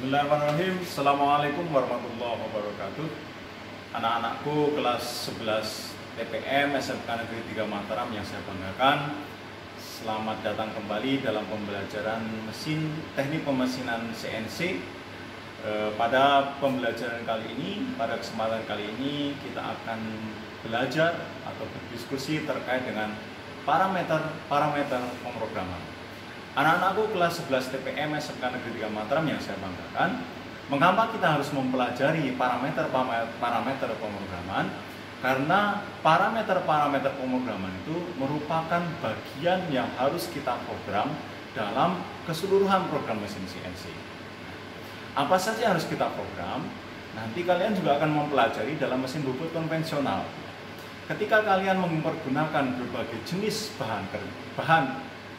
Bismillahirrahmanirrahim. Assalamualaikum warahmatullahi wabarakatuh. Anak-anakku kelas 11 TPM SMK Negeri 3 Mataram yang saya banggakan, selamat datang kembali dalam pembelajaran mesin teknik pemesinan CNC. Pada pembelajaran kali ini, pada kesempatan kali ini kita akan belajar atau berdiskusi terkait dengan parameter pemrograman. Anak-anakku kelas 11 TPM SMK Negeri 3 Mataram yang saya banggakan, mengapa kita harus mempelajari parameter pemrograman? Karena parameter pemrograman itu merupakan bagian yang harus kita program dalam keseluruhan program mesin CNC. Apa saja yang harus kita program? Nanti kalian juga akan mempelajari dalam mesin bubut konvensional. Ketika kalian mempergunakan berbagai jenis bahan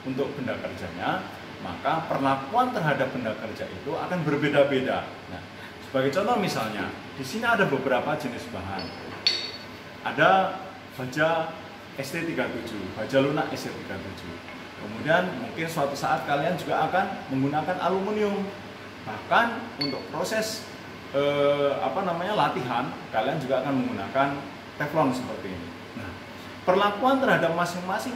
untuk benda kerjanya, maka perlakuan terhadap benda kerja itu akan berbeda-beda. Nah, sebagai contoh misalnya, di sini ada beberapa jenis bahan. Ada baja ST37, baja lunak ST37. Kemudian mungkin suatu saat kalian juga akan menggunakan aluminium. Bahkan untuk proses latihan, kalian juga akan menggunakan teflon seperti ini. Nah, perlakuan terhadap masing-masing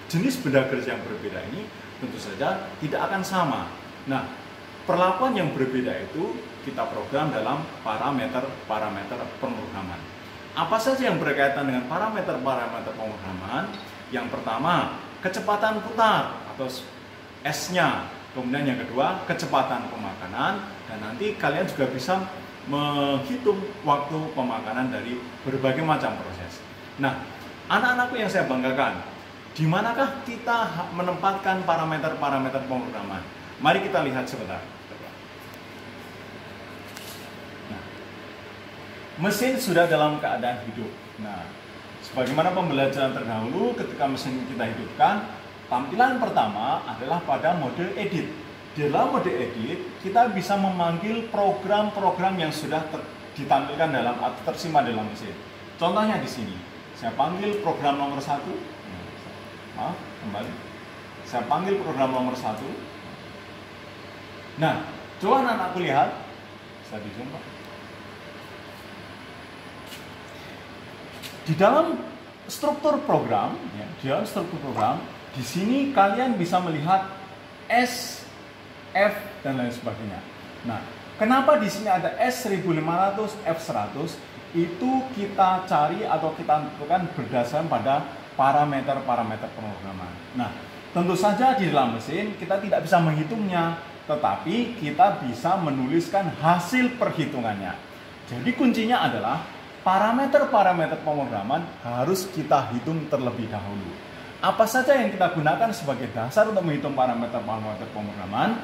jenis benda kerja yang berbeda ini tentu saja tidak akan sama. Nah, perlakuan yang berbeda itu kita program dalam parameter pemrograman. Apa saja yang berkaitan dengan parameter pemrograman? Yang pertama, kecepatan putar atau S-nya. Kemudian yang kedua, kecepatan pemakanan, dan nanti kalian juga bisa menghitung waktu pemakanan dari berbagai macam proses. Nah, anak-anakku yang saya banggakan, di manakah kita menempatkan parameter pemrograman? Mari kita lihat sebentar. Nah, mesin sudah dalam keadaan hidup. Nah, sebagaimana pembelajaran terdahulu, ketika mesin kita hidupkan, tampilan pertama adalah pada mode edit. Di dalam mode edit, kita bisa memanggil program-program yang sudah ditampilkan dalam atau tersimpan dalam mesin. Contohnya di sini, saya panggil program nomor 1. Kembali. Saya panggil program nomor 1. Nah, coba anak-anakku lihat. Bisa dijumpa. Di dalam struktur program, di sini kalian bisa melihat S, F, dan lain sebagainya. Nah, kenapa di sini ada S1500, F100? Itu kita cari atau kita tentukan berdasarkan pada parameter pemrograman. Nah, tentu saja di dalam mesin kita tidak bisa menghitungnya, tetapi kita bisa menuliskan hasil perhitungannya. Jadi kuncinya adalah parameter pemrograman harus kita hitung terlebih dahulu. Apa saja yang kita gunakan sebagai dasar untuk menghitung parameter pemrograman?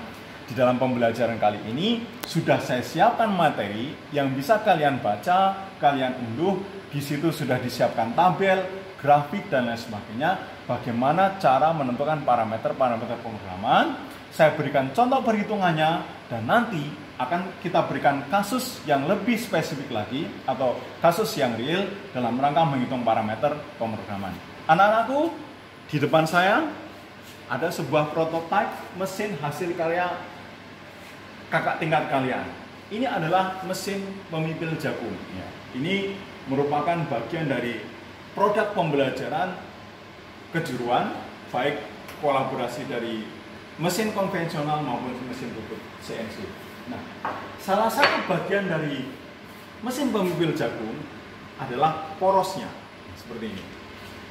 Di dalam pembelajaran kali ini sudah saya siapkan materi yang bisa kalian baca, kalian unduh. Di situ sudah disiapkan tabel, grafik, dan lain sebagainya. Bagaimana cara menentukan parameter pemrograman? Saya berikan contoh perhitungannya, dan nanti akan kita berikan kasus yang lebih spesifik lagi atau kasus yang real dalam rangka menghitung parameter pemrograman. Anak-anakku, di depan saya ada sebuah prototipe mesin hasil karya kakak tingkat kalian. Ini adalah mesin pemipil jagung. Ini merupakan bagian dari produk pembelajaran kejuruan, baik kolaborasi dari mesin konvensional maupun mesin bubut CNC. Nah, salah satu bagian dari mesin pemipil jagung adalah porosnya, seperti ini.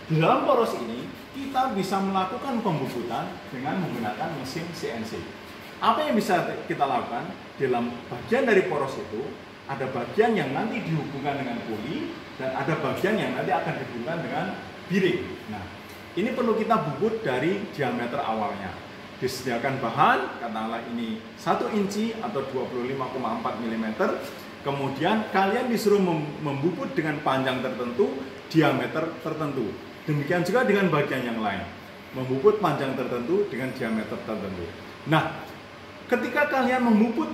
Di dalam poros ini, kita bisa melakukan pembubutan dengan menggunakan mesin CNC. Apa yang bisa kita lakukan? Dalam bagian dari poros itu, ada bagian yang nanti dihubungkan dengan puli, dan ada bagian yang nanti akan dihubungkan dengan biring. Nah, ini perlu kita bubut dari diameter awalnya. Disediakan bahan, katakanlah ini 1 inci atau 25,4 mm. Kemudian kalian disuruh membubut dengan panjang tertentu, diameter tertentu. Demikian juga dengan bagian yang lain, membubut panjang tertentu dengan diameter tertentu. Nah, ketika kalian membubut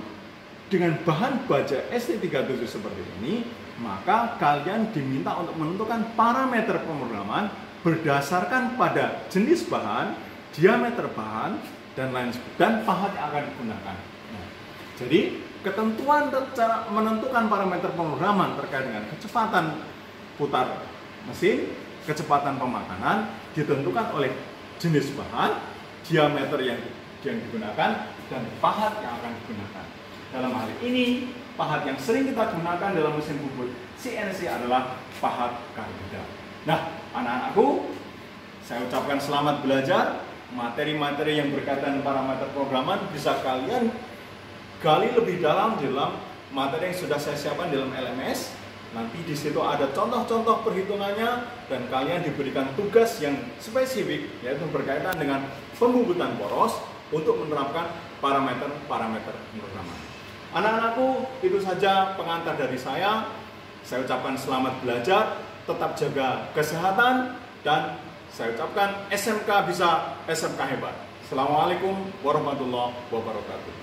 dengan bahan baja ST37 seperti ini, maka kalian diminta untuk menentukan parameter pemrograman berdasarkan pada jenis bahan, diameter bahan, dan lain sebagainya, dan pahat yang akan digunakan. Nah, Jadi ketentuan cara menentukan parameter pemrograman terkait dengan kecepatan putar mesin, kecepatan pemakanan ditentukan oleh jenis bahan, diameter yang digunakan, dan pahat yang akan digunakan. Dalam hal ini, pahat yang sering kita gunakan dalam mesin bubut CNC adalah pahat karbida. Nah, anak-anakku, saya ucapkan selamat belajar. Materi-materi yang berkaitan parameter programan bisa kalian gali lebih dalam materi yang sudah saya siapkan dalam LMS. Nanti di situ ada contoh-contoh perhitungannya dan kalian diberikan tugas yang spesifik, yaitu berkaitan dengan pembubutan poros untuk menerapkan parameter-parameter pemrograman. Anak-anakku, itu saja pengantar dari saya. Saya ucapkan selamat belajar, tetap jaga kesehatan, dan saya ucapkan SMK bisa, SMK hebat. Assalamualaikum warahmatullahi wabarakatuh.